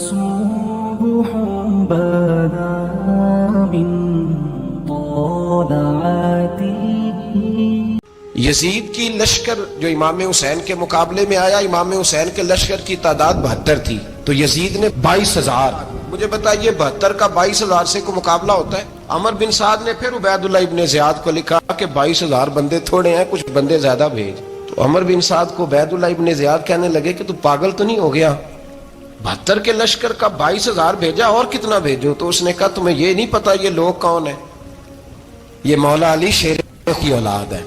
صبح بدا من طلعته. یزید کی لشکر جو امام حسین کے مقابلے میں آیا، امام حسین کے لشکر کی تعداد 72 تھی، تو یزید نے 22,000. مجھے بتائیے 72 کا 22,000 سے کو مقابلہ ہوتا ہے؟ عمر بن سعد نے پھر عبید اللہ ابن زیاد کو لکھا کہ 22,000 بندے تھوڑے ہیں، کچھ بندے زیادہ بھیج. تو عمر بن سعد کو عبید اللہ ابن زیاد کہنے لگے کہ تو پاگل تو نہیں ہو گیا، 72 کے لشکر کا 22,000 بھیجا، اور کتنا بھیجو؟ تو اس نے کہا تمہیں یہ نہیں پتا یہ لوگ کون ہیں؟ یہ مولا علی شیر کی اولاد ہے،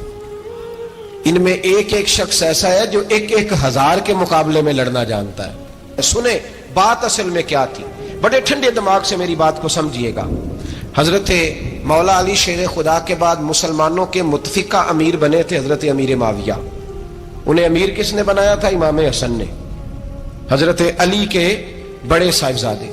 ان میں ایک ایک شخص ایسا ہے جو 1,000 کے مقابلے میں لڑنا جانتا ہے. سنیں بات اصل میں کیا تھی، بڑے ٹھنڈے دماغ سے میری بات کو سمجھیے گا. حضرت مولا علی شیر خدا کے بعد مسلمانوں کے متفقہ امیر بنے تھے حضرت امیر معاویہ. انہیں امیر کس نے بنایا تھا؟ امام حسن نے، حضرت علی کے بڑے صاحبزادے.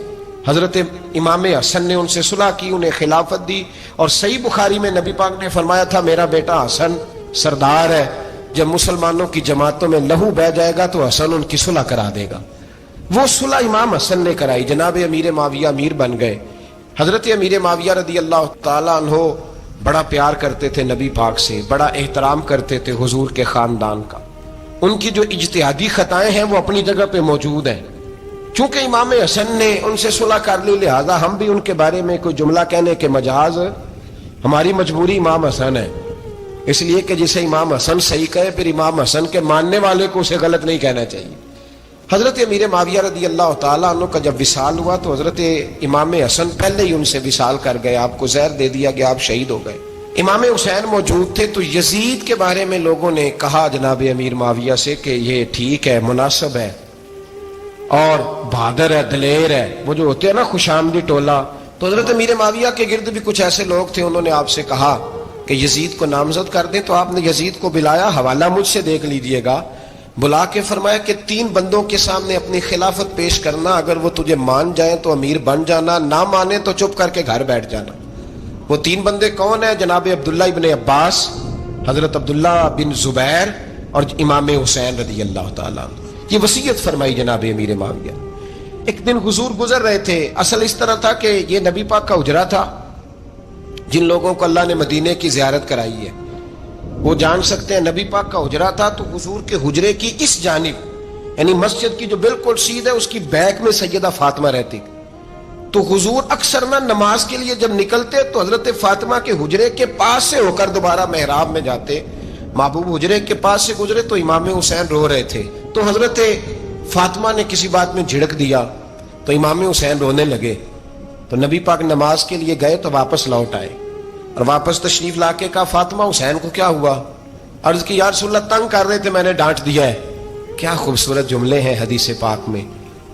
حضرت امام حسن نے ان سے صلح کی، انہیں خلافت دی، اور صحیح بخاری میں نبی پاک نے فرمایا تھا میرا بیٹا حسن سردار ہے، جب مسلمانوں کی جماعتوں میں لہو بہ جائے گا تو حسن ان کی صلح کرا دے گا. وہ صلح امام حسن نے کرائی، جناب امیر معاویہ امیر بن گئے. حضرت امیر معاویہ رضی اللہ تعالیٰ عنہ بڑا پیار کرتے تھے نبی پاک سے، بڑا احترام کرتے تھے حضور کے خاندان کا. ان کی جو اجتہادی خطائیں ہیں وہ اپنی جگہ پہ موجود ہیں. چونکہ امام حسن نے ان سے صلح کر لی، لہذا ہم بھی ان کے بارے میں کوئی جملہ کہنے کے مجاز، ہماری مجبوری امام حسن ہے، اس لیے کہ جسے امام حسن صحیح کہے پھر امام حسن کے ماننے والے کو اسے غلط نہیں کہنا چاہیے. حضرت امیر معاویہ رضی اللہ تعالیٰ عنہ کا جب وصال ہوا تو حضرت امام حسن پہلے ہی ان سے وصال کر گئے، آپ کو زہر دے دیا گیا، آپ شہید ہو گئے. امام حسین موجود تھے تو یزید کے بارے میں لوگوں نے کہا جناب امیر معاویہ سے کہ یہ ٹھیک ہے، مناسب ہے، اور بہادر ہے، دلیر ہے، وہ جو ہوتے ہیں نا خوش آمدی ٹولہ. تو حضرت امیر معاویہ کے گرد بھی کچھ ایسے لوگ تھے، انہوں نے آپ سے کہا کہ یزید کو نامزد کر دیں. تو آپ نے یزید کو بلایا، حوالہ مجھ سے دیکھ لیجئے گا، بلا کے فرمایا کہ 3 بندوں کے سامنے اپنی خلافت پیش کرنا، اگر وہ تجھے مان جائیں تو امیر بن جانا، نہ مانے تو چپ کر کے گھر بیٹھ جانا. وہ 3 بندے کون ہیں؟ جناب عبداللہ ابن عباس، حضرت عبداللہ بن زبیر، اور امام حسین رضی اللہ تعالیٰ عنہ. یہ وصیت فرمائی جناب امیر معاویہ. ایک دن حضور گزر رہے تھے، اصل اس طرح تھا کہ یہ نبی پاک کا حجرہ تھا. جن لوگوں کو اللہ نے مدینے کی زیارت کرائی ہے وہ جان سکتے ہیں، نبی پاک کا حجرہ تھا. تو حضور کے حجرے کی اس جانب، یعنی مسجد کی جو بالکل سیدھ ہے اس کی بیک میں سیدہ فاطمہ رہتی. تو حضور اکثر نہ نماز کے لیے جب نکلتے تو حضرت فاطمہ کے حجرے کے پاس سے ہو کر دوبارہ محراب میں جاتے. محبوب حجرے کے پاس سے گزرے تو امام حسین رو رہے تھے، تو حضرت فاطمہ نے کسی بات میں جھڑک دیا تو امام حسین رونے لگے. تو نبی پاک نماز کے لیے گئے تو واپس لوٹ آئے، اور واپس تشریف لا کے کہا فاطمہ حسین کو کیا ہوا؟ عرض کی یا رسول اللہ تنگ کر رہے تھے، میں نے ڈانٹ دیا ہے. کیا خوبصورت جملے ہیں حدیث پاک میں.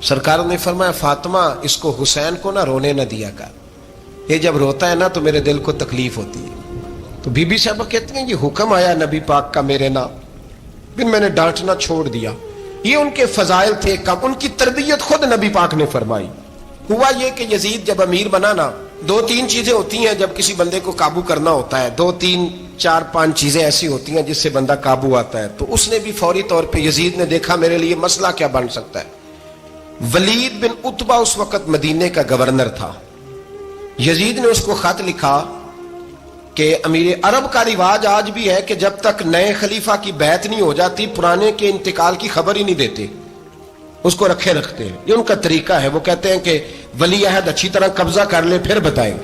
سرکار نے فرمایا فاطمہ اس کو حسین کو نہ رونے نہ دیا کر، یہ جب روتا ہے نا تو میرے دل کو تکلیف ہوتی ہے. تو بی بی صاحبہ کہتی ہیں یہ حکم آیا نبی پاک کا میرے نام، پھر میں نے ڈانٹنا چھوڑ دیا. یہ ان کے فضائل تھے کم، ان کی تربیت خود نبی پاک نے فرمائی. ہوا یہ کہ یزید جب امیر بنا نا، 2-3 چیزیں ہوتی ہیں جب کسی بندے کو قابو کرنا ہوتا ہے، 2-3-4-5 چیزیں ایسی ہوتی ہیں جس سے بندہ قابو آتا ہے. تو اس نے بھی فوری طور پہ یزید نے دیکھا میرے لیے مسئلہ کیا بن سکتا ہے. ولید بن عتبہ اس وقت مدینے کا گورنر تھا. یزید نے اس کو خط لکھا کہ امیر عرب کا رواج آج بھی ہے کہ جب تک نئے خلیفہ کی بیعت نہیں ہو جاتی پرانے کے انتقال کی خبر ہی نہیں دیتے، اس کو رکھے رکھتے ہیں. یہ ان کا طریقہ ہے. وہ کہتے ہیں کہ ولی عہد اچھی طرح قبضہ کر لے پھر بتائیں.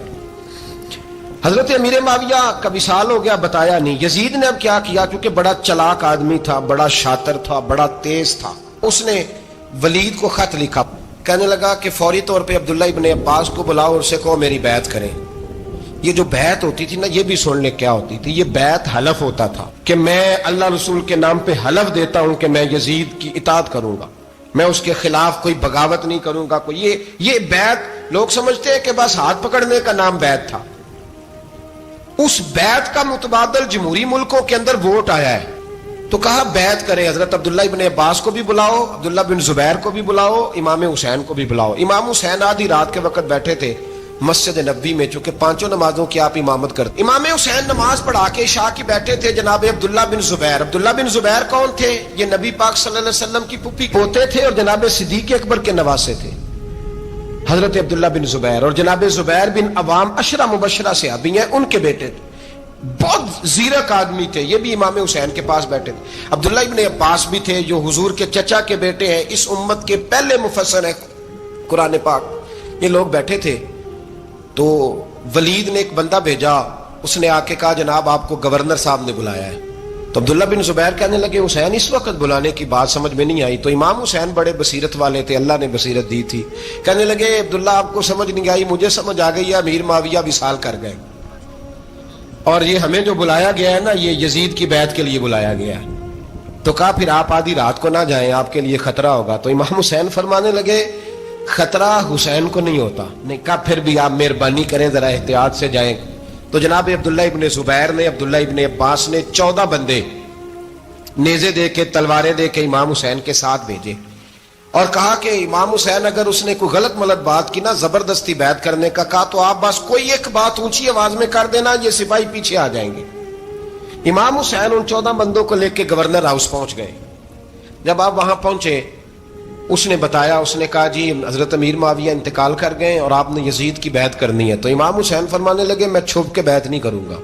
حضرت امیر معاویہ کا وصال ہو گیا، بتایا نہیں. یزید نے اب کیا کیا، کیونکہ بڑا چلاک آدمی تھا، بڑا شاطر تھا، بڑا تیز تھا، اس نے ولید کو خط لکھا. کہنے لگا کہ فوری طور پہ عبداللہ ابن عباس کو بلاؤ اور سے کہو میری بیعت کریں. یہ جو بیعت ہوتی تھی نا، یہ بھی سن لے کیا ہوتی تھی. یہ بیعت حلف ہوتا تھا کہ میں اللہ رسول کے نام پہ حلف دیتا ہوں کہ میں یزید کی اطاعت کروں گا، میں اس کے خلاف کوئی بغاوت نہیں کروں گا. کوئی یہ بیعت لوگ سمجھتے ہیں کہ بس ہاتھ پکڑنے کا نام بیعت تھا. اس بیعت کا متبادل جمہوری ملکوں کے اندر ووٹ آیا ہے. تو کہا بیعت کریں، حضرت عبداللہ ابن عباس کو بھی بلاؤ، عبداللہ بن زبیر کو بھی بلاؤ، امام حسین کو بھی بلاؤ. امام حسین آدھی رات کے وقت بیٹھے تھے مسجد نبوی میں، چونکہ 5 نمازوں کی آپ امامت کرتے. امام حسین نماز پڑھا کے عشاء کی بیٹھے تھے. جناب عبداللہ بن زبیر، عبداللہ بن زبیر کون تھے؟ یہ نبی پاک صلی اللہ علیہ وسلم کی پھوپھی پوتے تھے اور جناب صدیق اکبر کے نواسے تھے. حضرت عبداللہ بن زبیر اور جناب زبیر بن عوام عشرہ مبشرہ سے ابھی ہیں، ان کے بیٹے تھے، بہت زیرک آدمی تھے، یہ بھی امام حسین کے پاس بیٹھے تھے۔ عبداللہ ابن عباس بھی تھے جو حضور کے چچا کے بیٹے ہیں، اس امت کے پہلے مفسر ہیں قرآن پاک، یہ لوگ بیٹھے تھے۔ تو ولید نے ایک بندہ بھیجا، اس نے آ کے کہا جناب آپ کو گورنر صاحب نے بلایا ہے۔ تو عبداللہ بن زبیر کہنے لگے حسین اس وقت بلانے کی بات سمجھ میں نہیں آئی۔ تو امام حسین بڑے بصیرت والے تھے، اللہ نے بصیرت دی تھی، کہنے لگے عبداللہ آپ کو سمجھ نہیں آئی، مجھے سمجھ آ گئی ہے، امیر معاویہ وصال کر گئے، اور یہ ہمیں جو بلایا گیا ہے نا، یہ یزید کی بیعت کے لیے بلایا گیا ہے۔ تو کہا پھر آپ آدھی رات کو نہ جائیں، آپ کے لیے خطرہ ہوگا۔ تو امام حسین فرمانے لگے خطرہ حسین کو نہیں ہوتا، نہیں کہا پھر بھی آپ مہربانی کریں ذرا احتیاط سے جائیں۔ تو جناب عبداللہ ابن زبیر نے، عبداللہ ابن عباس نے 14 بندے نیزے دے کے، تلواریں دے کے امام حسین کے ساتھ بھیجے، اور کہا کہ امام حسین اگر اس نے کوئی غلط ملت بات کی نا، زبردستی بیعت کرنے کا کہا، تو آپ بس کوئی ایک بات اونچی آواز میں کر دینا، یہ سپاہی پیچھے آ جائیں گے۔ امام حسین ان 14 بندوں کو لے کے گورنر ہاؤس پہنچ گئے۔ جب آپ وہاں پہنچے، اس نے بتایا، اس نے کہا جی حضرت امیر معاویہ انتقال کر گئے اور آپ نے یزید کی بیعت کرنی ہے۔ تو امام حسین فرمانے لگے میں چھپ کے بیعت نہیں کروں گا،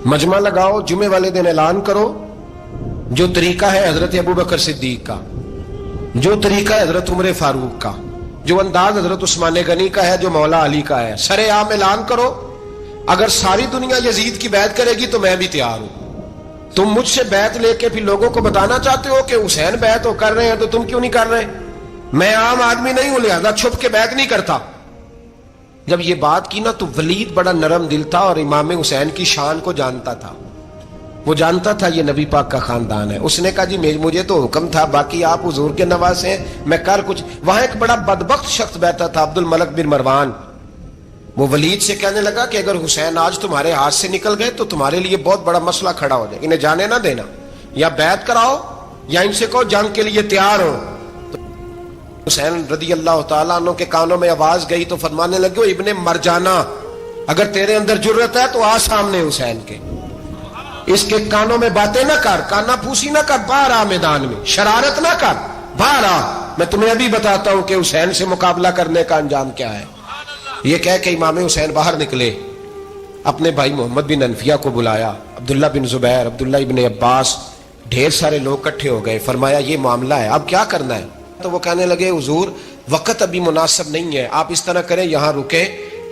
مجمع لگاؤ، جمعے والے دن اعلان کرو، جو طریقہ ہے حضرت ابوبکر صدیق کا، جو طریقہ ہے حضرت عمر فاروق کا، جو انداز حضرت عثمان غنی کا ہے، جو مولا علی کا ہے، سرے عام اعلان کرو، اگر ساری دنیا یزید کی بیعت کرے گی تو میں بھی تیار ہوں۔ تم مجھ سے بیعت لے کے پھر لوگوں کو بتانا چاہتے ہو کہ حسین بیعت ہو کر رہے ہیں، تو تم کیوں نہیں کر رہے؟ میں عام آدمی نہیں ہوں، لہذا چھپ کے بیعت نہیں کرتا۔ جب یہ بات کی نا، تو ولید بڑا نرم دل تھا اور امام حسین کی شان کو جانتا تھا، وہ جانتا تھا یہ نبی پاک کا خاندان ہے۔ اس نے کہا جی مجھے تو حکم تھا، باقی آپ حضور کے نواسے ہیں، میں کر کچھ۔ وہاں ایک بڑا بدبخت شخص بیٹھا تھا، عبد الملک بن مروان، وہ ولید سے کہنے لگا کہ اگر حسین آج تمہارے ہاتھ سے نکل گئے تو تمہارے لیے بہت بڑا مسئلہ کھڑا ہو جائے، انہیں جانے نہ دینا، یا بیعت کراؤ یا ان سے کہو جنگ کے لیے تیار ہو۔ حسین رضی اللہ تعالیٰ عنہ کے کانوں میں آواز گئی تو فرمانے لگے ابن مرجانہ، اگر تیرے اندر جرت ہے تو آ سامنے حسین کے، اس کے کانوں میں باتیں نہ کر، کانا پھوسی نہ کر، باہر آ میدان میں، شرارت نہ کر، باہر آ، میں تمہیں ابھی بتاتا ہوں کہ حسین سے مقابلہ کرنے کا انجام کیا ہے۔ یہ کہہ کہ امام حسین باہر نکلے، اپنے بھائی محمد بن انفیہ کو بلایا، عبداللہ بن زبیر، عبداللہ ابن عباس، ڈھیر سارے لوگ اکٹھے ہو گئے۔ فرمایا یہ معاملہ ہے، اب کیا کرنا ہے؟ تو وہ کہنے لگے حضور وقت ابھی مناسب نہیں ہے، آپ اس طرح کریں یہاں رکیں،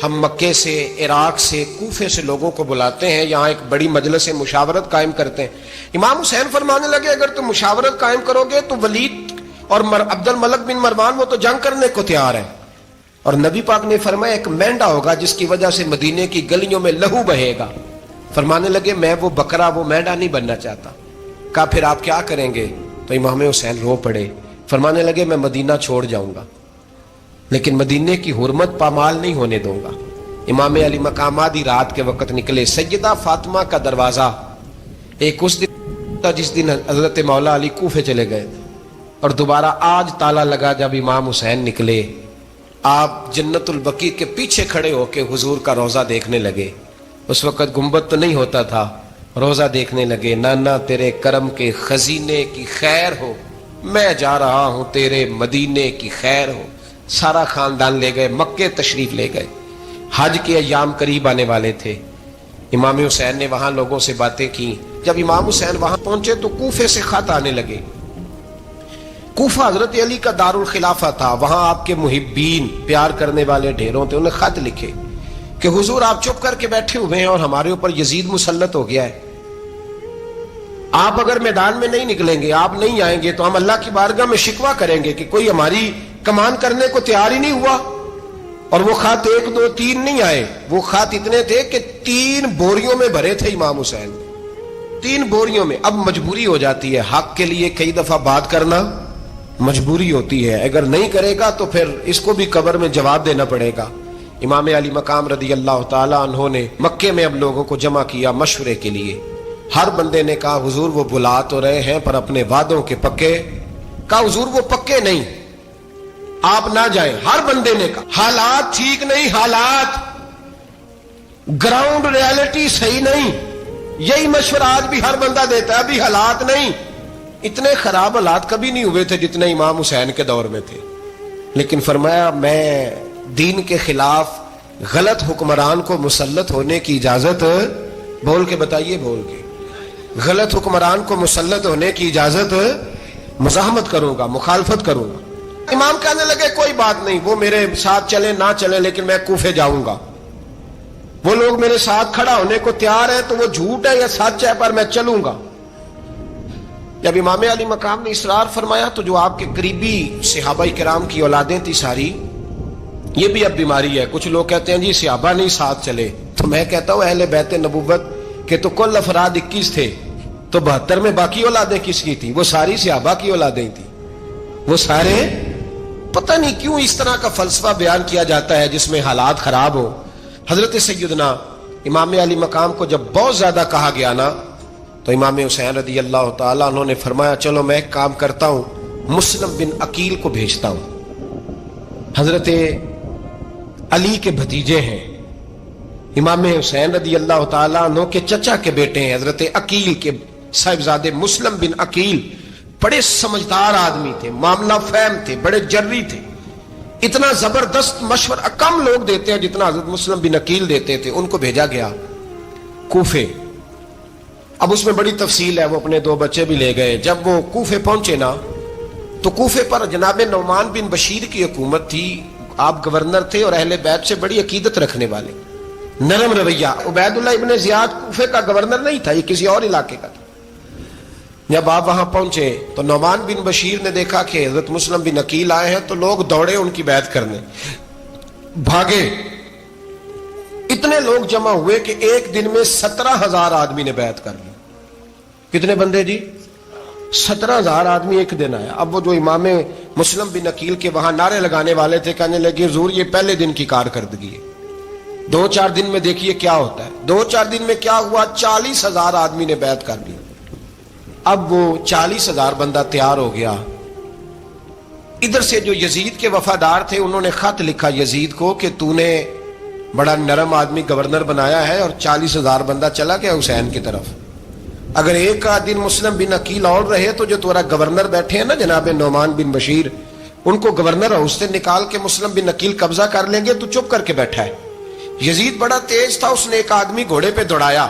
ہم مکے سے، عراق سے، کوفے سے لوگوں کو بلاتے ہیں، یہاں ایک بڑی مجلس مشاورت قائم کرتے ہیں۔ امام حسین فرمانے لگے اگر تم مشاورت قائم کرو گے تو ولید اور عبد الملک بن مروان وہ تو جنگ کرنے کو تیار ہے، اور نبی پاک نے فرمایا ایک مینڈا ہوگا جس کی وجہ سے مدینے کی گلیوں میں لہو بہے گا۔ فرمانے لگے میں وہ بکرا، وہ مینڈا نہیں بننا چاہتا۔ کہا پھر آپ کیا کریں گے؟ تو امام حسین رو پڑے، فرمانے لگے میں مدینہ چھوڑ جاؤں گا لیکن مدینے کی حرمت پامال نہیں ہونے دوں گا۔ امام علی مقام آدھی رات کے وقت نکلے، سیدہ فاطمہ کا دروازہ ایک اس دن تھا جس دن حضرت مولا علی کوفے چلے گئے، اور دوبارہ آج تالا لگا جب امام حسین نکلے۔ آپ جنت البقیع کے پیچھے کھڑے ہو کے حضور کا روضہ دیکھنے لگے، اس وقت گنبد تو نہیں ہوتا تھا، روضہ دیکھنے لگے۔ نانا تیرے کرم کے خزینے کی خیر ہو، میں جا رہا ہوں تیرے مدینے کی خیر ہو۔ سارا خاندان لے گئے، مکے تشریف لے گئے، حج کے ایام قریب آنے والے تھے۔ امام حسین نے وہاں لوگوں سے باتیں کی۔ جب امام حسین وہاں پہنچے تو کوفے سے خط آنے لگے۔ کوفہ حضرت علی کا دارالخلافہ تھا، وہاں آپ کے محبین، پیار کرنے والے ڈھیروں تھے، انہیں خط لکھے کہ حضور آپ چپ کر کے بیٹھے ہوئے ہیں اور ہمارے اوپر یزید مسلط ہو گیا ہے، آپ اگر میدان میں نہیں نکلیں گے، آپ نہیں آئیں گے تو ہم اللہ کی بارگاہ میں شکوہ کریں گے کہ کوئی ہماری کمان کرنے کو تیار ہی نہیں ہوا۔ اور وہ خط 1 2 3 نہیں آئے، وہ خط اتنے تھے کہ 3 بوریوں میں بھرے تھے امام حسین، 3 بوریوں میں۔ اب مجبوری ہو جاتی ہے، حق کے لیے کئی دفعہ بات کرنا مجبوری ہوتی ہے، اگر نہیں کرے گا تو پھر اس کو بھی قبر میں جواب دینا پڑے گا۔ امام علی مقام رضی اللہ تعالی عنہ نے مکے میں اب لوگوں کو جمع کیا مشورے کے لیے۔ ہر بندے نے کہا حضور وہ بلا تو رہے ہیں پر اپنے وعدوں کے پکے۔ کہا حضور وہ پکے نہیں، آپ نہ جائیں۔ ہر بندے نے کہا حالات ٹھیک نہیں، حالات گراؤنڈ ریالٹی صحیح نہیں۔ یہی مشورہ آج بھی ہر بندہ دیتا ہے، ابھی حالات نہیں۔ اتنے خراب حالات کبھی نہیں ہوئے تھے جتنے امام حسین کے دور میں تھے، لیکن فرمایا میں دین کے خلاف غلط حکمران کو مسلط ہونے کی اجازت، بول کے بتائیے، بول کے، غلط حکمران کو مسلط ہونے کی اجازت مزاحمت کروں گا، مخالفت کروں گا۔ امام کہنے لگے کوئی بات نہیں، وہ میرے ساتھ چلے نہ چلے لیکن میں کوفے جاؤں گا، وہ لوگ میرے ساتھ کھڑا ہونے کو تیار ہے تو وہ جھوٹ ہے یا سچ ہے پر میں چلوں گا۔ جب امام علی مقام نے اصرار فرمایا تو جو آپ کے قریبی صحابہ کرام کی اولادیں تھی ساری، یہ بھی اب بیماری ہے، کچھ لوگ کہتے ہیں جی صحابہ نہیں ساتھ چلے، تو میں کہتا ہوں اہل بیت نبوت کے تو کل افراد 21 تھے، تو 72 میں باقی اولادیں کس کی تھی؟ وہ ساری صحابہ کی اولادیں تھیں، وہ سارے، پتہ نہیں کیوں اس طرح کا فلسفہ بیان کیا جاتا ہے جس میں حالات خراب ہو۔ حضرت سیدنا امام علی مقام کو جب بہت زیادہ کہا گیا نا تو امام حسین رضی اللہ تعالیٰ عنہ نے فرمایا چلو میں ایک کام کرتا ہوں، مسلم بن عقیل کو بھیجتا ہوں، حضرت علی کے بھتیجے ہیں، امام حسین رضی اللہ تعالیٰ عنہ کے چچا کے بیٹے ہیں، حضرت عقیل کے صاحبزادے مسلم بن عقیل بڑے سمجھدار آدمی تھے، معاملہ فہم تھے، بڑے جری تھے، اتنا زبردست مشورہ کم لوگ دیتے ہیں جتنا حضرت مسلم بن عقیل دیتے تھے۔ ان کو بھیجا گیا کوفے۔ اب اس میں بڑی تفصیل ہے، وہ اپنے 2 بچے بھی لے گئے۔ جب وہ کوفے پہنچے نا تو کوفے پر جناب نعمان بن بشیر کی حکومت تھی، آپ گورنر تھے اور اہل بیت سے بڑی عقیدت رکھنے والے، نرم رویہ۔ عبید اللہ ابن زیاد کوفے کا گورنر نہیں تھا، یہ کسی اور علاقے کا تھا۔ جب آپ وہاں پہنچے تو نعمان بن بشیر نے دیکھا کہ حضرت مسلم بن عقیل آئے ہیں تو لوگ دوڑے ان کی بیعت کرنے، بھاگے، اتنے لوگ جمع ہوئے کہ ایک دن میں 17,000 آدمی نے بیعت کر لی۔ کتنے بندے جی؟ 17,000 آدمی ایک دن آیا۔ اب وہ جو امام مسلم بن عقیل کے وہاں نعرے لگانے والے تھے کہنے لگے حضور یہ پہلے دن کی کارکردگی ہے، 2-4 دن میں دیکھیے کیا ہوتا ہے۔ 2-4 دن میں کیا ہوا؟ 40,000 آدمی نے بیعت کر لی۔ اب وہ 40,000 بندہ تیار ہو گیا۔ ادھر سے جو یزید کے وفادار تھے انہوں نے خط لکھا یزید کو کہ تو نے بڑا نرم آدمی گورنر بنایا ہے اور 40,000 بندہ چلا گیا حسین کی طرف، اگر ایک دن مسلم بن عقیل اور رہے تو جو تمہارا گورنر بیٹھے ہیں نا جناب نعمان بن بشیر، ان کو گورنر ہاؤس سے نکال کے مسلم بن عقیل قبضہ کر لیں گے، تو چپ کر کے بیٹھا ہے۔ یزید بڑا تیز تھا، اس نے ایک آدمی گھوڑے پہ دوڑایا۔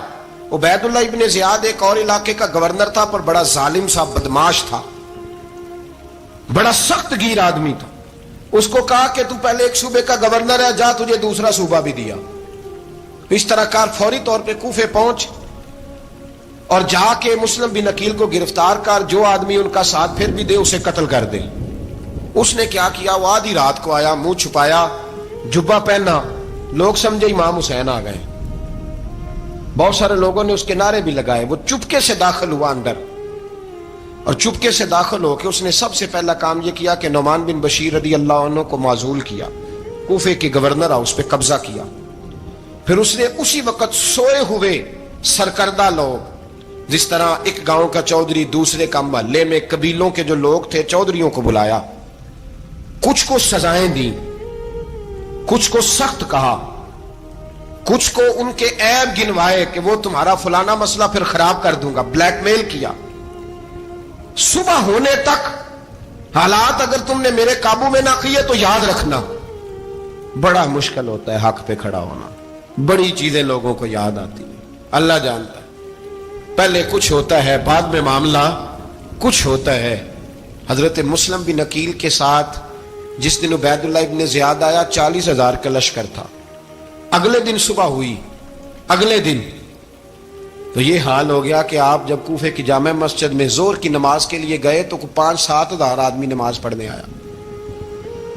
عبید اللہ ابن زیاد ایک اور علاقے کا گورنر تھا پر بڑا ظالم سا بدماش تھا، بڑا سخت گیر آدمی تھا۔ اس کو کہا کہ تو پہلے ایک صوبے کا گورنر ہے، جا تجھے دوسرا صوبہ بھی دیا، اس طرح کار فوری طور پہ کوفے پہنچ اور جا کے مسلم بن عقیل کو گرفتار کر، جو آدمی ان کا ساتھ پھر بھی دے اسے قتل کر دے۔ اس نے کیا کیا؟ وہ آدھی رات کو آیا، منہ چھپایا، جبہ پہنا، لوگ سمجھے امام حسین آ گئے۔ بہت سارے لوگوں نے اس کے نعرے بھی لگائے۔ وہ چپکے سے داخل ہوا اندر، اور چپکے سے داخل ہو کے اس نے سب سے پہلا کام یہ کیا کہ نعمان بن بشیر رضی اللہ عنہ کو معزول کیا، کوفے کے گورنر اس پہ قبضہ کیا۔ پھر اس نے اسی وقت سوئے ہوئے سرکردہ لوگ، جس طرح ایک گاؤں کا چودھری دوسرے کا محلے میں قبیلوں کے جو لوگ تھے چودھریوں کو بلایا، کچھ کو سزائیں دی، کچھ کو سخت کہا، کچھ کو ان کے عیب گنوائے کہ وہ تمہارا فلانا مسئلہ پھر خراب کر دوں گا، بلیک میل کیا۔ صبح ہونے تک حالات اگر تم نے میرے قابو میں نہ کیے تو یاد رکھنا بڑا مشکل ہوتا ہے حق پہ کھڑا ہونا، بڑی چیزیں لوگوں کو یاد آتی ہیں، اللہ جانتا ہے۔ پہلے کچھ ہوتا ہے، بعد میں معاملہ کچھ ہوتا ہے۔ حضرت مسلم بن عقیل کے ساتھ جس دن عبید اللہ ابن زیاد آیا 40,000 کا لشکر تھا۔ اگلے دن صبح ہوئی، اگلے دن تو یہ حال ہو گیا کہ آپ جب کوفے کی جامع مسجد میں زور کی نماز کے لیے گئے تو 5-7 ہزار آدمی نماز پڑھنے آیا،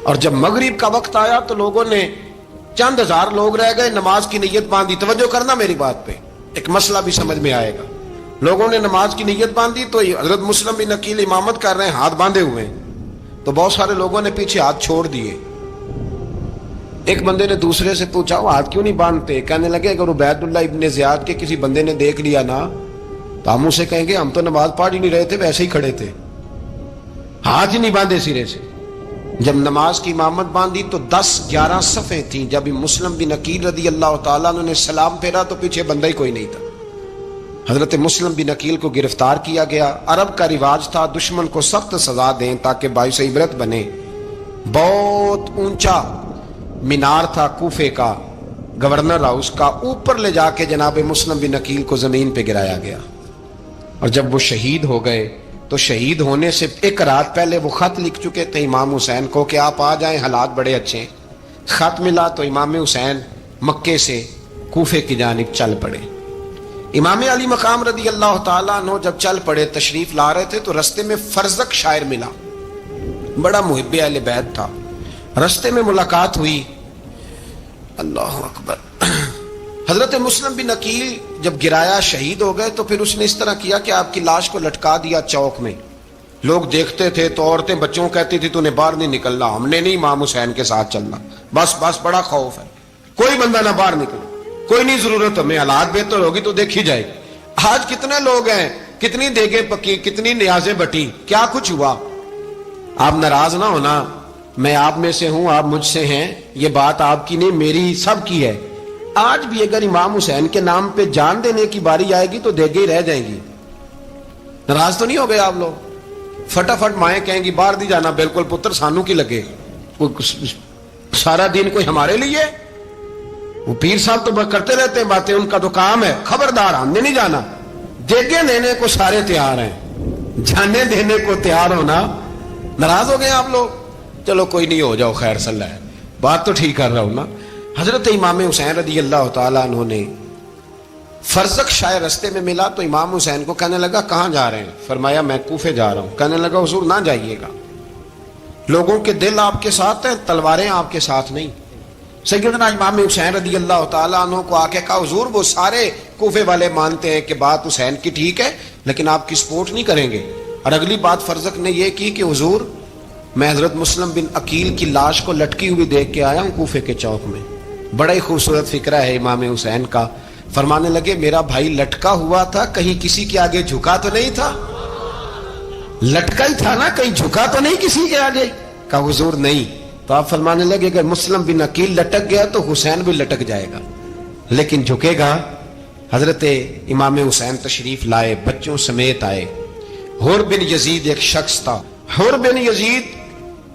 اور جب مغرب کا وقت آیا تو لوگوں نے چند ہزار لوگ رہ گئے، نماز کی نیت باندھی۔ توجہ کرنا میری بات پہ، ایک مسئلہ بھی سمجھ میں آئے گا۔ لوگوں نے نماز کی نیت باندھی تو حضرت مسلم بن عقیل امامت کر رہے ہیں، ہاتھ باندھے ہوئے ہیں، تو بہت سارے لوگوں نے پیچھے ہاتھ چھوڑ دیے۔ ایک بندے نے دوسرے سے پوچھا وہ ہاتھ کیوں نہیں باندھتے؟ کہنے لگے اگر عبید اللہ ابن زیاد کے کسی بندے نے دیکھ لیا نا تو ہم اسے کہیں گے ہم تو نماز پڑھ ہی نہیں رہے تھے، ویسے ہی کھڑے تھے، ہاتھ ہی نہیں باندھے سرے سے۔ جب نماز کی امامت باندھی تو 10-11 صفیں تھیں۔ جب مسلم بن عقیل رضی اللہ تعالیٰ عنہ نے سلام پھیرا تو پیچھے بندہ ہی کوئی نہیں تھا۔ حضرت مسلم بن عقیل کو گرفتار کیا گیا۔ عرب کا رواج تھا دشمن کو سخت سزا دیں تاکہ باعث عبرت بنے۔ بہت اونچا مینار تھا کوفے کا، گورنر ہاؤس کا، اوپر لے جا کے جناب مسلم بن عقیل کو زمین پہ گرایا گیا، اور جب وہ شہید ہو گئے تو شہید ہونے سے ایک رات پہلے وہ خط لکھ چکے تھے امام حسین کو کہ آپ آ جائیں، حالات بڑے اچھے ہیں۔ خط ملا تو امام حسین مکے سے کوفے کی جانب چل پڑے۔ امام علی مقام رضی اللہ تعالیٰ عنہ جب چل پڑے، تشریف لا رہے تھے، تو رستے میں فرزق شاعر ملا، بڑا محب اہل بیت تھا۔ رستے میں ملاقات ہوئی، اللہ اکبر، حضرت مسلم بن عقیل جب گرایا شہید ہو گئے تو پھر اس نے اس طرح کیا کہ آپ کی لاش کو لٹکا دیا چوک میں۔ لوگ دیکھتے تھے تو عورتیں بچوں کہتی تھی تو نے باہر نہیں نکلنا، ہم نے نہیں امام حسین کے ساتھ چلنا، بس بڑا خوف ہے، کوئی بندہ نہ باہر نکلے، کوئی نہیں ضرورت ہمیں، حالات بہتر ہوگی تو دیکھی جائے گی۔ آج کتنے لوگ ہیں، کتنی دیگیں پکی، کتنی نیازیں بٹی، کیا کچھ ہوا۔ آپ ناراض نہ ہونا، میں آپ میں سے ہوں، آپ مجھ سے ہیں، یہ بات آپ کی نہیں میری سب کی ہے۔ آج بھی اگر امام حسین کے نام پہ جان دینے کی باری آئے گی تو دیگیں ہی رہ جائیں گی۔ ناراض تو نہیں ہو گئے آپ لوگ؟ فٹافٹ مائیں کہیں گی باہر دی جانا، بالکل پتر سانو کی لگے، سارا دن کوئی ہمارے لیے۔ وہ پیر صاحب تو کرتے رہتے ہیں باتیں، ان کا تو کام ہے، خبردار ہم نے نہیں جانا۔ دیگیں دینے کو سارے تیار ہیں، جانے دینے کو تیار ہونا۔ ناراض ہو گئے آپ لوگ؟ چلو کوئی نہیں، ہو جاؤ، خیر صلی اللہ ہے، بات تو ٹھیک کر رہا ہوں نا۔ حضرت امام حسین رضی اللہ تعالیٰ عنہ نے فرزق شاعر رستے میں ملا تو امام حسین کو کہنے لگا کہاں جا رہے ہیں؟ فرمایا میں کوفے جا رہا ہوں۔ کہنے لگا حضور نہ جائیے گا، لوگوں کے دل آپ کے ساتھ ہیں، تلواریں آپ کے ساتھ نہیں۔ سیدنا امام حسین رضی اللہ تعالیٰ عنہ کو آ کے کہا حضور وہ سارے کوفے والے مانتے ہیں کہ بات حسین کی ٹھیک ہے، لیکن آپ کی سپورٹ نہیں کریں گے۔ اور اگلی بات فرزق نے یہ کی کہ حضور میں حضرت مسلم بن عقیل کی لاش کو لٹکی ہوئی دیکھ کے آیا ہوں کوفے کے چوک میں۔ بڑا ہی خوبصورت فکرہ ہے امام حسین کا۔ فرمانے لگے میرا بھائی لٹکا ہوا تھا، کہیں کسی کے آگے جھکا تو نہیں تھا؟ لٹکا ہی تھا نا، کہیں جھکا تو نہیں کسی کے آگے؟ کہا حضور نہیں۔ تو آپ فرمانے لگے اگر مسلم بن عقیل لٹک گیا تو حسین بھی لٹک جائے گا، لیکن جھکے گا۔ حضرت امام حسین تشریف لائے، بچوں سمیت آئے۔ حور بن یزید ایک شخص تھا، حور بن یزید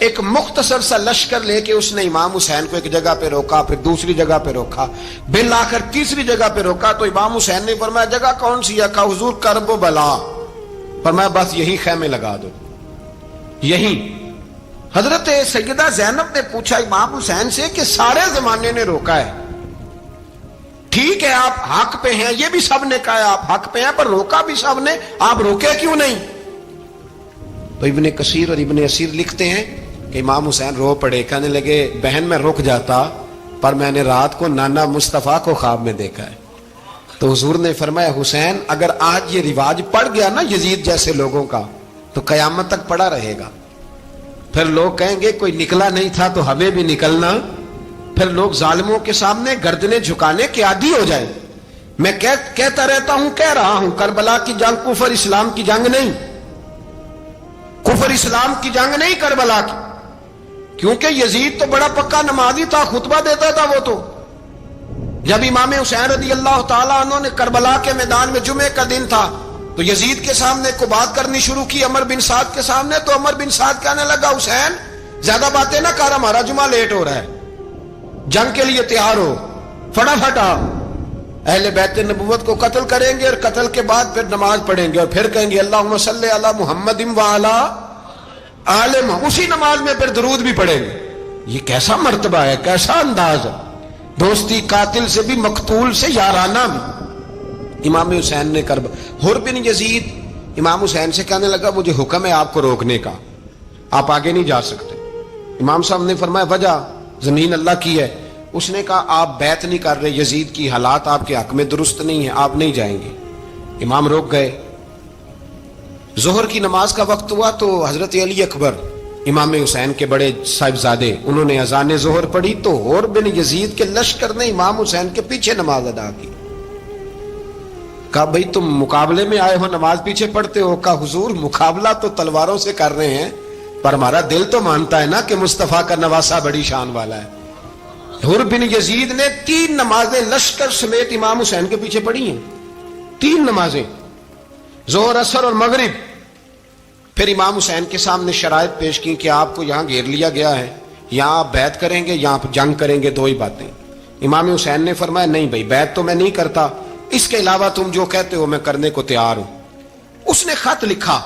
ایک مختصر سا لشکر لے کے اس نے امام حسین کو ایک جگہ پہ روکا، پھر دوسری جگہ پہ روکا، بالآخر تیسری جگہ پہ روکا تو امام حسین نے فرمایا جگہ کون سی ہے؟ کہا حضور کرب و بلا۔ فرمایا بس یہی خیمے لگا دو، یہی۔ حضرت سیدہ زینب نے پوچھا امام حسین سے کہ سارے زمانے نے روکا ہے، ٹھیک ہے آپ حق پہ ہیں، یہ بھی سب نے کہا ہے آپ حق پہ ہیں، پر روکا بھی سب نے، آپ روکے کیوں نہیں؟ تو ابن کثیر اور ابن اسیر لکھتے ہیں کہ امام حسین رو پڑے، کہنے لگے بہن میں رک جاتا، پر میں نے رات کو نانا مصطفیٰ کو خواب میں دیکھا ہے۔ تو حضور نے فرمایا حسین اگر آج یہ رواج پڑ گیا نا یزید جیسے لوگوں کا تو قیامت تک پڑا رہے گا، پھر لوگ کہیں گے کوئی نکلا نہیں تھا تو ہمیں بھی نکلنا، پھر لوگ ظالموں کے سامنے گردنیں جھکانے کے عادی ہو جائیں۔ میں کہتا رہتا ہوں، کہہ رہا ہوں، کربلا کی جنگ کفر اسلام کی جنگ نہیں، کفر اسلام کی جنگ نہیں کربلا کی، کیونکہ یزید تو بڑا پکا نمازی تھا، خطبہ دیتا تھا وہ تو۔ جب امام حسین رضی اللہ تعالیٰ عنہ نے کربلا کے میدان میں جمعے کا دن تھا تو یزید کے سامنے کو بات کرنی شروع کی عمر بن سعد کے سامنے، تو عمر بن سعد کہنے لگا حسین زیادہ باتیں نہ کر، ہمارا جمعہ لیٹ ہو رہا ہے، جنگ کے لیے تیار ہو، فٹافٹ آ۔ اہل بیت نبوت کو قتل کریں گے اور قتل کے بعد پھر نماز پڑھیں گے اور پھر کہیں گے اللہم صلی علی محمد وعلی آل محمد، اسی نماز میں پھر درود بھی پڑھیں گے۔ یہ کیسا مرتبہ ہے، کیسا انداز ہے، دوستی قاتل سے بھی مقتول سے یارانہ بھی۔ امام حسین نے حر بن یزید امام حسین سے کہنے لگا مجھے حکم ہے آپ کو روکنے کا، آپ آگے نہیں جا سکتے۔ امام صاحب نے فرمایا وجہ؟ زمین اللہ کی ہے۔ اس نے کہا آپ بیعت نہیں کر رہے، یزید کی حالات آپ کے حق میں درست نہیں ہیں، آپ نہیں جائیں گے۔ امام روک گئے۔ ظہر کی نماز کا وقت ہوا تو حضرت علی اکبر امام حسین کے بڑے صاحبزادے انہوں نے اذان ظہر پڑھی تو حور بن یزید کے لشکر نے امام حسین کے پیچھے نماز ادا کی۔ کہا بھئی تم مقابلے میں آئے ہو نماز پیچھے پڑھتے ہو؟ کہا حضور مقابلہ تو تلواروں سے کر رہے ہیں، پر ہمارا دل تو مانتا ہے نا کہ مصطفیٰ کا نواسہ بڑی شان والا ہے۔ حر بن یزید نے 3 نمازیں لشکر سمیت امام حسین کے پیچھے پڑھی ہیں، 3 نمازیں، ظہر اثر اور مغرب۔ پھر امام حسین کے سامنے شرائط پیش کی کہ آپ کو یہاں گھیر لیا گیا ہے، یہاں آپ بیعت کریں گے، یہاں آپ جنگ کریں گے، دو ہی باتیں۔ امام حسین نے فرمایا نہیں بھائی، بیعت تو میں نہیں کرتا، اس کے علاوہ تم جو کہتے ہو میں کرنے کو تیار ہوں۔ اس نے خط لکھا،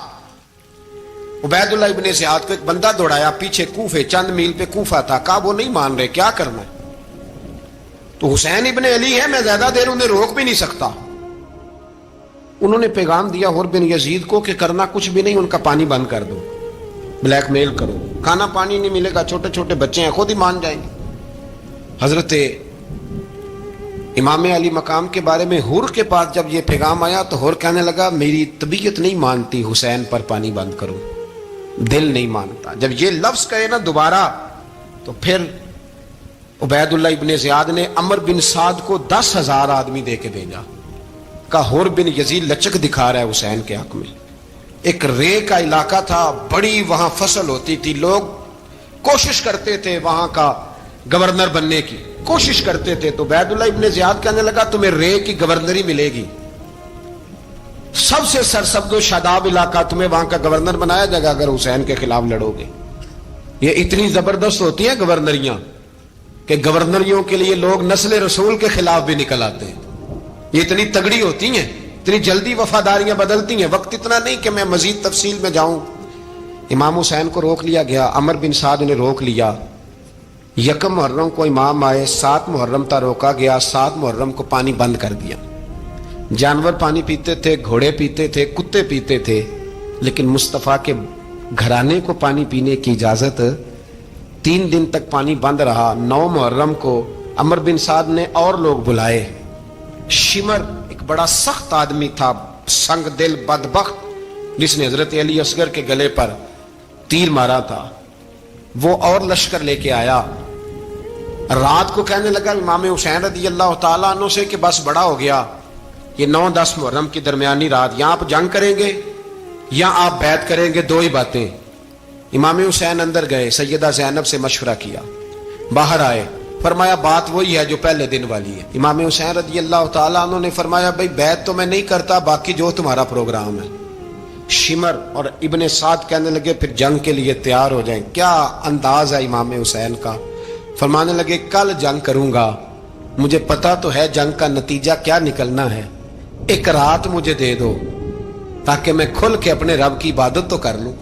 عبید اللہ ابن زیاد کو ایک بندہ دوڑایا پیچھے، کوفے چند میل پہ کوفہ تھا، کہا وہ نہیں مان رہے، کیا کرنا ہے؟ تو حسین ابن علی ہے، میں زیادہ دیر انہیں روک بھی نہیں سکتا۔ انہوں نے پیغام دیا حر بن یزید کو کہ کرنا کچھ بھی نہیں، ان کا پانی بند کر دو، بلیک میل کرو، کھانا پانی نہیں ملے گا، چھوٹے چھوٹے بچے ہیں، خود ہی مان جائیں گے۔ حضرت امام علی مقام کے بارے میں حر کے پاس جب یہ پیغام آیا تو حر کہنے لگا میری طبیعت نہیں مانتی حسین پر پانی بند کرو، دل نہیں مانتا۔ جب یہ لفظ کہے نا دوبارہ تو پھر عبید اللہ ابن زیاد نے عمر بن سعد کو 10,000 آدمی دے کے بھیجا، کہا حر بن یزید لچک دکھا رہا ہے حسین کے حق میں۔ ایک رے کا علاقہ تھا، بڑی وہاں فصل ہوتی تھی، لوگ کوشش کرتے تھے وہاں کا گورنر بننے کی، کوشش کرتے تھے۔ تو عبید اللہ ابن زیاد کہنے لگا تمہیں رے کی گورنری ملے گی، سب سے سرسبز و شاداب علاقہ، تمہیں وہاں کا گورنر بنایا جائے گا اگر حسین کے خلاف لڑو گے۔ یہ اتنی زبردست ہوتی ہیں گورنریاں کہ گورنریوں کے لیے لوگ نسل رسول کے خلاف بھی نکل آتے ہیں، یہ اتنی تگڑی ہوتی ہیں، اتنی جلدی وفاداریاں بدلتی ہیں۔ وقت اتنا نہیں کہ میں مزید تفصیل میں جاؤں۔ امام حسین کو روک لیا گیا، عمر بن سعد نے روک لیا۔ یکم محرم کو امام آئے، 7 محرم تا روکا گیا، 7 محرم کو پانی بند کر دیا۔ جانور پانی پیتے تھے، گھوڑے پیتے تھے، کتے پیتے تھے، لیکن مصطفیٰ کے گھرانے کو پانی پینے کی اجازت 3 دن تک پانی بند رہا۔ 9 محرم کو عمر بن سعد نے اور لوگ بلائے۔ شمر ایک بڑا سخت آدمی تھا، سنگ دل بدبخت، جس نے حضرت علی اصغر کے گلے پر تیر مارا تھا، وہ اور لشکر لے کے آیا۔ رات کو کہنے لگا امام حسین رضی اللہ تعالیٰ عنہ سے کہ بس بڑا ہو گیا، یہ 9-10 محرم کی درمیانی رات، یہاں آپ جنگ کریں گے یا آپ بیعت کریں گے، دو ہی باتیں۔ امام حسین اندر گئے، سیدہ زینب سے مشورہ کیا، باہر آئے، فرمایا بات وہی ہے جو پہلے دن والی ہے۔ امام حسین رضی اللہ تعالیٰ عنہ نے فرمایا بھائی بیعت تو میں نہیں کرتا، باقی جو تمہارا پروگرام ہے۔ شمر اور ابن سعد کہنے لگے پھر جنگ کے لیے تیار ہو جائیں۔ کیا انداز ہے امام حسین کا، فرمانے لگے کل جنگ کروں گا، مجھے پتا تو ہے جنگ کا نتیجہ کیا نکلنا ہے، ایک رات مجھے دے دو تاکہ میں کھل کے اپنے رب کی عبادت تو کر لوں۔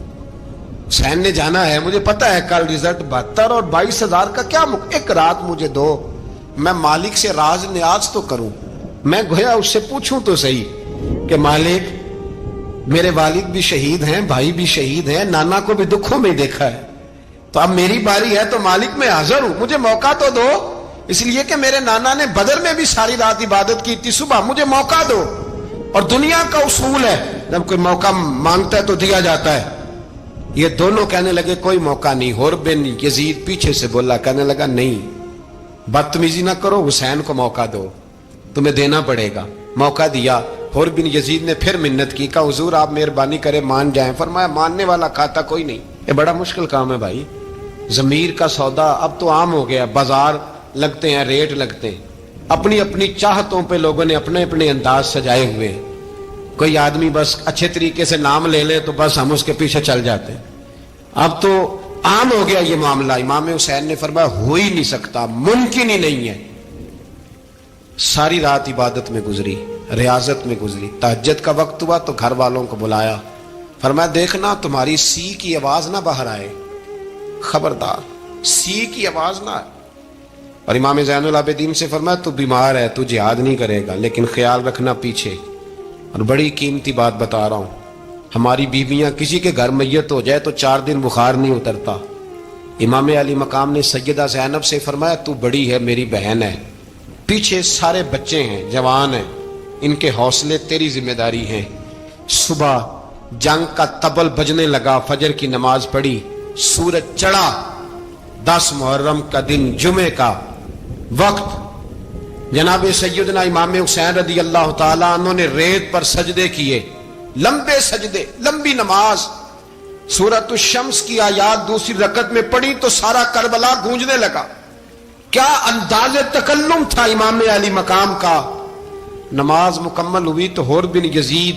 حسین نے جانا ہے، مجھے پتا ہے کل رزلٹ 72 اور 22,000 کا کیا ایک رات مجھے دو، میں مالک سے راز نیاز تو کروں، میں گویا اس سے پوچھوں تو صحیح کہ مالک میرے والد بھی شہید ہیں، بھائی بھی شہید ہیں، نانا کو بھی دکھوں میں دیکھا ہے، تو اب میری باری ہے تو مالک میں حاضر ہوں، مجھے موقع تو دو، اس لیے کہ میرے نانا نے بدر میں بھی ساری رات عبادت کی تھی، صبح مجھے موقع دو۔ اور دنیا کا اصول ہے جب کوئی موقع مانگتا ہے تو دیا جاتا ہے۔ یہ دونوں کہنے لگے کوئی موقع نہیں۔ حر بن یزید پیچھے سے بولا، کہنے لگا نہیں بدتمیزی نہ کرو، حسین کو موقع دو، تمہیں دینا پڑے گا۔ موقع دیا۔ حر بن یزید نے پھر منت کی، کہا حضور آپ مہربانی کرے مان جائیں۔ فرمایا ماننے والا کھاتا کوئی نہیں، یہ بڑا مشکل کام ہے بھائی، ضمیر کا سودا اب تو عام ہو گیا، بازار لگتے ہیں، ریٹ لگتے ہیں، اپنی اپنی چاہتوں پہ لوگوں نے اپنے اپنے انداز سجائے ہوئے ہیں۔ کوئی آدمی بس اچھے طریقے سے نام لے لے تو بس ہم اس کے پیچھے چل جاتے ہیں، اب تو عام ہو گیا یہ معاملہ۔ امام حسین نے فرمایا ہو ہی نہیں سکتا، ممکن ہی نہیں ہے۔ ساری رات عبادت میں گزری، ریاضت میں گزری، تہجد کا وقت ہوا تو گھر والوں کو بلایا، فرمایا دیکھنا تمہاری سی کی آواز نہ باہر آئے، خبردار سی کی آواز نہ آئے۔ اور امام زین العابدین سے فرمایا تو بیمار ہے، تو جہاد نہیں کرے گا، لیکن خیال رکھنا پیچھے۔ اور بڑی قیمتی بات بتا رہا ہوں، ہماری بیویاں کسی کے گھر میت ہو جائے تو 4 دن بخار نہیں اترتا۔ امام علی مقام نے سیدہ زینب سے فرمایا تو بڑی ہے، میری بہن ہے، پیچھے سارے بچے ہیں، جوان ہیں، ان کے حوصلے تیری ذمہ داری ہیں۔ صبح جنگ کا طبل بجنے لگا، فجر کی نماز پڑھی، سورج چڑھا، 10 محرم کا دن، جمعے کا وقت، جناب سیدنا امام حسین رضی اللہ تعالیٰ عنہ نے ریت پر سجدے کیے، لمبے سجدے، لمبی نماز۔ سورۃ الشمس کی آیات دوسری رکعت میں پڑھی تو سارا کربلا گونجنے لگا۔ کیا انداز تکلم تھا امام علی مقام کا۔ نماز مکمل ہوئی تو حر بن یزید